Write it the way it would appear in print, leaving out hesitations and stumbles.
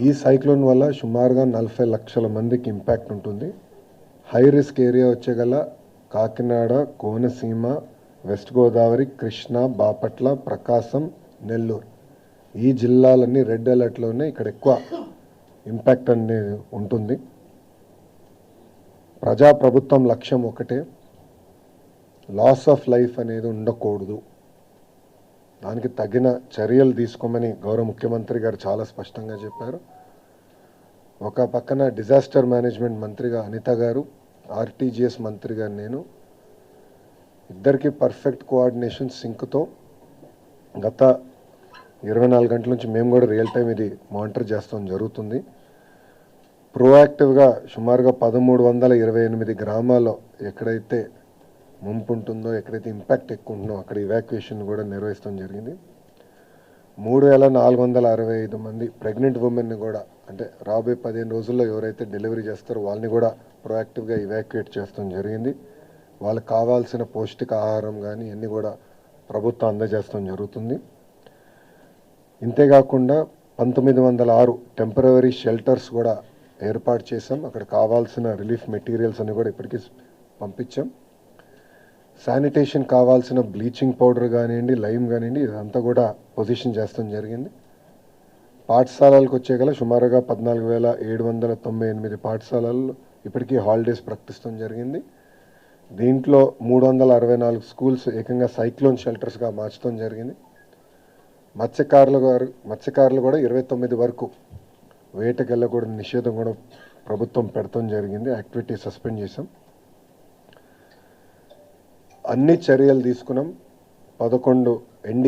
ఈ సైక్లోన్ వల్ల సుమారుగా 40 లక్షల మందికి ఇంపాక్ట్ ఉంటుంది. హై రిస్క్ ఏరియా వచ్చేగల కాకినాడ, కోనసీమ, వెస్ట్ గోదావరి, కృష్ణా, బాపట్ల, ప్రకాశం, నెల్లూరు ఈ జిల్లాలన్నీ రెడ్ అలర్ట్లోనే. ఇక్కడ ఎక్కువ ఇంపాక్ట్ అనేది ఉంటుంది. ప్రజాప్రభుత్వం లక్ష్యం ఒకటే, లాస్ ఆఫ్ లైఫ్ అనేది ఉండకూడదు. దానికి తగిన చర్యలు తీసుకోమని గౌరవ ముఖ్యమంత్రి గారు చాలా స్పష్టంగా చెప్పారు. ఒక పక్కన డిజాస్టర్ మేనేజ్మెంట్ మంత్రిగా అనిత గారు, ఆర్టీజీఎస్ మంత్రిగా నేను, ఇద్దరికి పర్ఫెక్ట్ కోఆర్డినేషన్ సింక్తో గత 24 గంటల నుంచి మేము కూడా రియల్ టైం ఇది మానిటర్ చేస్తాం జరుగుతుంది. ప్రోయాక్టివ్గా సుమారుగా 1328 గ్రామాల్లో ఎక్కడైతే ముంపు ఉంటుందో, ఎక్కడైతే ఇంపాక్ట్ ఎక్కువ ఉంటుందో అక్కడ ఇవాక్యుయేషన్ కూడా నిర్వహిస్తాం జరిగింది. 3465 మంది ప్రెగ్నెంట్ ఉమెన్ని కూడా, అంటే రాబోయే 15 రోజుల్లో ఎవరైతే డెలివరీ చేస్తారో వాళ్ళని కూడా ప్రోయాక్టివ్గా ఇవాక్యుయేట్ చేస్తాం జరిగింది. వాళ్ళకి కావాల్సిన పౌష్టిక ఆహారం కానీ అన్నీ కూడా ప్రభుత్వం అందజేస్తాం జరుగుతుంది. ఇంతేకాకుండా 1906 టెంపరరీ షెల్టర్స్ కూడా ఏర్పాటు చేసాం. అక్కడ కావాల్సిన రిలీఫ్ మెటీరియల్స్ అన్ని కూడా ఇప్పటికీ పంపించాం. శానిటేషన్ కావాల్సిన బ్లీచింగ్ పౌడర్ కానివ్వండి, లైమ్ కానివ్వండి, ఇదంతా కూడా పొజిషన్ చేస్తాం జరిగింది. పాఠశాలలకు వచ్చేగల సుమారుగా 14,798 పాఠశాలలు ఇప్పటికీ హాలిడేస్ ప్రకటిస్తాం జరిగింది. దీంట్లో 364 స్కూల్స్ ఏకంగా సైక్లోన్ షెల్టర్స్గా మార్చడం జరిగింది. మత్స్యకారులు కూడా 29 వరకు వేటకి వెళ్ళకూడని నిషేధం కూడా ప్రభుత్వం పెడతాం జరిగింది. యాక్టివిటీ సస్పెండ్ చేసాం. అన్ని చర్యలు తీసుకున్నాం. 11 ఎన్డీ